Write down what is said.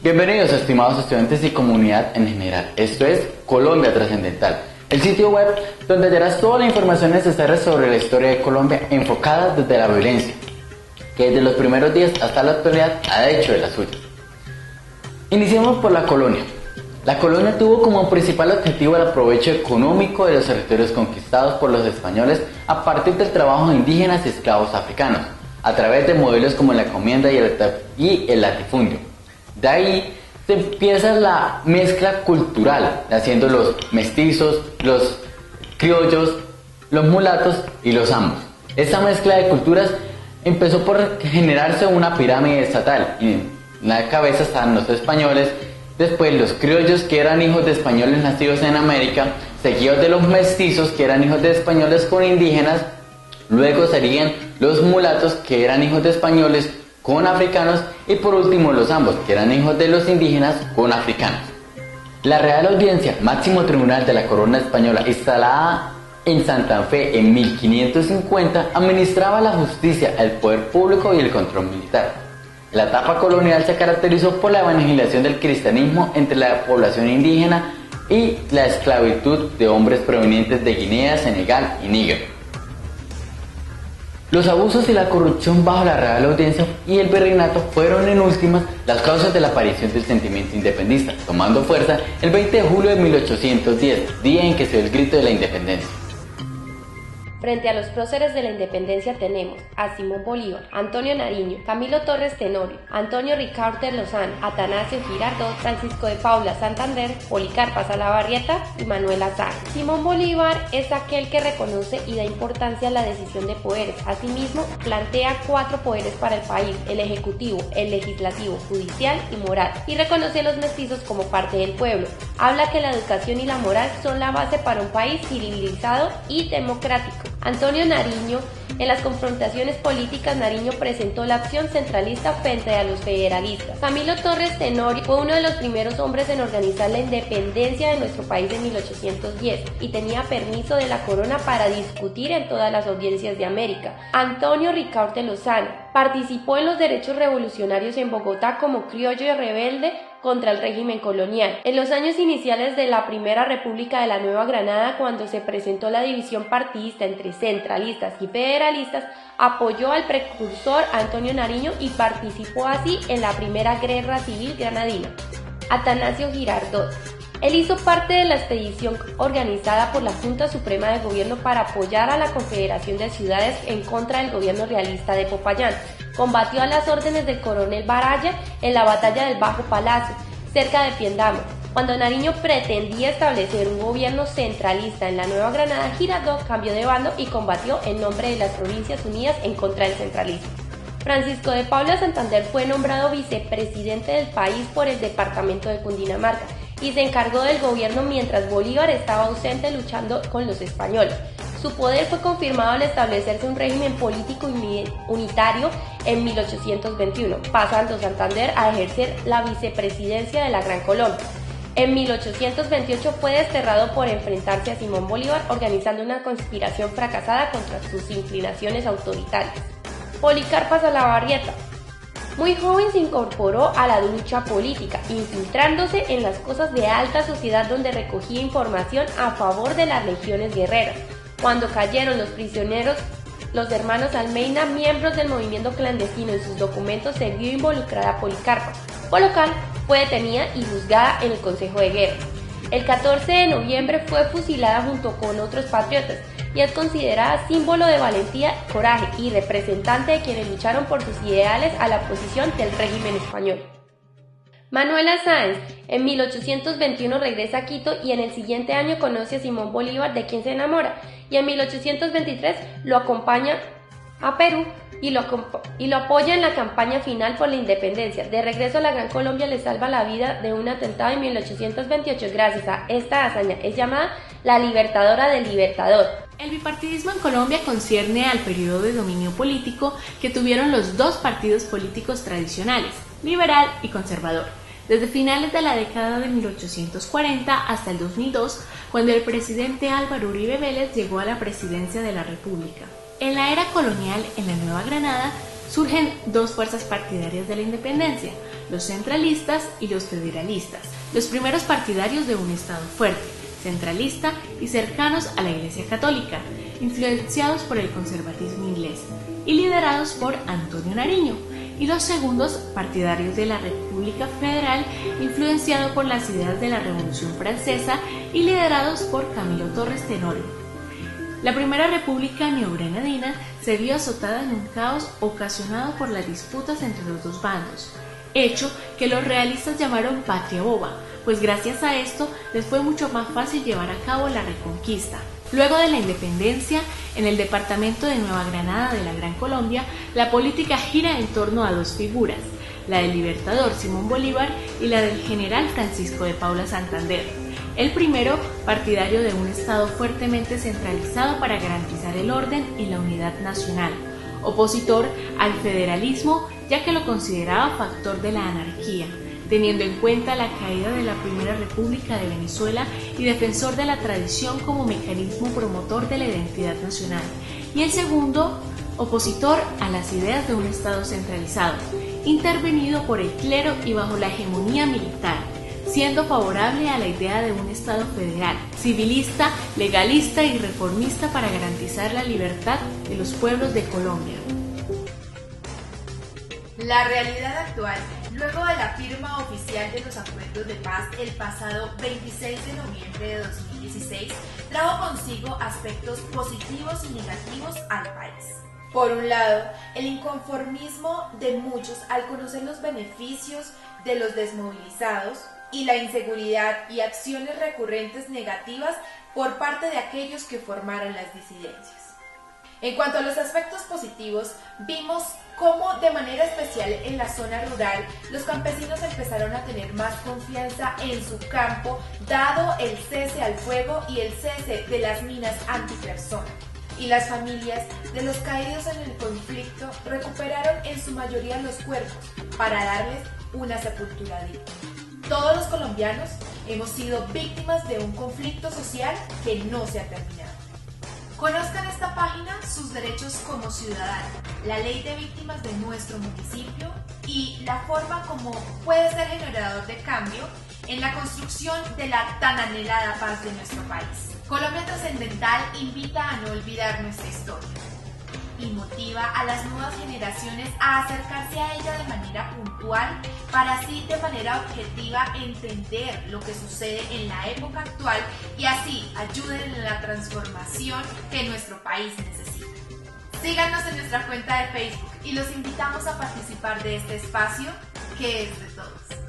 Bienvenidos, estimados estudiantes y comunidad en general. Esto es Colombia Trascendental, el sitio web donde hallarás toda la información necesaria sobre la historia de Colombia enfocada desde la violencia, que desde los primeros días hasta la actualidad ha hecho de la suya. Iniciemos por la colonia. La colonia tuvo como principal objetivo el aprovecho económico de los territorios conquistados por los españoles a partir del trabajo de indígenas y esclavos africanos, a través de modelos como la encomienda y el latifundio. De ahí se empieza la mezcla cultural, haciendo los mestizos, los criollos, los mulatos y los ambos. Esta mezcla de culturas empezó por generarse una pirámide estatal. En la cabeza estaban los españoles, después los criollos, que eran hijos de españoles nacidos en América, seguidos de los mestizos, que eran hijos de españoles con indígenas. Luego serían los mulatos, que eran hijos de españoles con africanos, y por último los ambos, que eran hijos de los indígenas con africanos. La Real Audiencia, máximo tribunal de la corona española, instalada en Santa Fe en 1550, administraba la justicia, el poder público y el control militar. La etapa colonial se caracterizó por la evangelización del cristianismo entre la población indígena y la esclavitud de hombres provenientes de Guinea, Senegal y Níger. Los abusos y la corrupción bajo la Real Audiencia y el virreinato fueron en últimas las causas de la aparición del sentimiento independentista, tomando fuerza el 20 de julio de 1810, día en que se dio el grito de la independencia. Frente a los próceres de la independencia tenemos a Simón Bolívar, Antonio Nariño, Camilo Torres Tenorio, Antonio Ricaurte Lozano, Atanasio Girardot, Francisco de Paula Santander, Policarpa Salabarrieta y Manuel Azaña. Simón Bolívar es aquel que reconoce y da importancia a la decisión de poderes. Asimismo, plantea 4 poderes para el país: el ejecutivo, el legislativo, judicial y moral, y reconoce a los mestizos como parte del pueblo. Habla que la educación y la moral son la base para un país civilizado y democrático. Antonio Nariño, en las confrontaciones políticas, Nariño presentó la opción centralista frente a los federalistas. Camilo Torres Tenorio fue uno de los primeros hombres en organizar la independencia de nuestro país en 1810 y tenía permiso de la corona para discutir en todas las audiencias de América. Antonio Ricaurte Lozano participó en los derechos revolucionarios en Bogotá como criollo y rebelde contra el régimen colonial. En los años iniciales de la Primera República de la Nueva Granada, cuando se presentó la división partidista entre centralistas y federalistas, apoyó al precursor Antonio Nariño y participó así en la Primera Guerra Civil Granadina. Atanasio Girardot. Él hizo parte de la expedición organizada por la Junta Suprema de Gobierno para apoyar a la Confederación de Ciudades en contra del gobierno realista de Popayán. Combatió a las órdenes del coronel Baraya en la batalla del Bajo Palacio, cerca de Piendama. Cuando Nariño pretendía establecer un gobierno centralista en la Nueva Granada, Girardot cambió de bando y combatió en nombre de las Provincias Unidas en contra del centralismo. Francisco de Paula Santander fue nombrado vicepresidente del país por el departamento de Cundinamarca y se encargó del gobierno mientras Bolívar estaba ausente luchando con los españoles. Su poder fue confirmado al establecerse un régimen político unitario en 1821, pasando Santander a ejercer la vicepresidencia de la Gran Colombia. En 1828 fue desterrado por enfrentarse a Simón Bolívar, organizando una conspiración fracasada contra sus inclinaciones autoritarias. Policarpa Salabarrieta. Muy joven se incorporó a la lucha política, infiltrándose en las cosas de alta sociedad donde recogía información a favor de las legiones guerreras. Cuando cayeron los prisioneros, los hermanos Almeida, miembros del movimiento clandestino, en sus documentos se vio involucrada a Policarpa, por lo cual fue detenida y juzgada en el Consejo de Guerra. El 14 de noviembre fue fusilada junto con otros patriotas y es considerada símbolo de valentía, coraje y representante de quienes lucharon por sus ideales a la oposición del régimen español. Manuel Azaña en 1821 regresa a Quito y en el siguiente año conoce a Simón Bolívar, de quien se enamora, y en 1823 lo acompaña a Perú y lo apoya en la campaña final por la independencia. De regreso a la Gran Colombia le salva la vida de un atentado en 1828. Gracias a esta hazaña es llamada la Libertadora del Libertador. El bipartidismo en Colombia concierne al periodo de dominio político que tuvieron los dos partidos políticos tradicionales, liberal y conservador, desde finales de la década de 1840 hasta el 2002, cuando el presidente Álvaro Uribe Vélez llegó a la presidencia de la República. En la era colonial, en la Nueva Granada, surgen dos fuerzas partidarias de la independencia, los centralistas y los federalistas, los primeros partidarios de un Estado fuerte, centralista y cercanos a la Iglesia Católica, influenciados por el conservatismo inglés y liderados por Antonio Nariño, y los segundos partidarios de la República Federal, influenciado por las ideas de la Revolución Francesa y liderados por Camilo Torres Tenorio. La primera república neogranadina se vio azotada en un caos ocasionado por las disputas entre los dos bandos, hecho que los realistas llamaron patria boba, pues gracias a esto les fue mucho más fácil llevar a cabo la reconquista. Luego de la independencia, en el departamento de Nueva Granada de la Gran Colombia, la política gira en torno a dos figuras, la del libertador Simón Bolívar y la del general Francisco de Paula Santander. El primero, partidario de un Estado fuertemente centralizado para garantizar el orden y la unidad nacional, opositor al federalismo ya que lo consideraba factor de la anarquía, teniendo en cuenta la caída de la Primera República de Venezuela y defensor de la tradición como mecanismo promotor de la identidad nacional. Y el segundo, opositor a las ideas de un Estado centralizado, intervenido por el clero y bajo la hegemonía militar, siendo favorable a la idea de un Estado federal, civilista, legalista y reformista para garantizar la libertad de los pueblos de Colombia. La realidad actual, luego de la firma oficial de los acuerdos de paz el pasado 26 de noviembre de 2016, trajo consigo aspectos positivos y negativos al país. Por un lado, el inconformismo de muchos al conocer los beneficios de los desmovilizados y la inseguridad y acciones recurrentes negativas por parte de aquellos que formaron las disidencias. En cuanto a los aspectos positivos, vimos cómo de manera especial en la zona rural los campesinos empezaron a tener más confianza en su campo dado el cese al fuego y el cese de las minas antipersona. Y las familias de los caídos en el conflicto recuperaron en su mayoría los cuerpos para darles una sepultura digna. Todos los colombianos hemos sido víctimas de un conflicto social que no se ha terminado. Conozcan esta página, sus derechos como ciudadano, la ley de víctimas de nuestro municipio y la forma como puede ser generador de cambio en la construcción de la tan anhelada paz de nuestro país. Colombia Trascendental invita a no olvidar nuestra historia y motiva a las nuevas generaciones a acercarse a ella de manera puntual para así de manera objetiva entender lo que sucede en la época actual y así ayuden en la transformación que nuestro país necesita. Síganos en nuestra cuenta de Facebook y los invitamos a participar de este espacio que es de todos.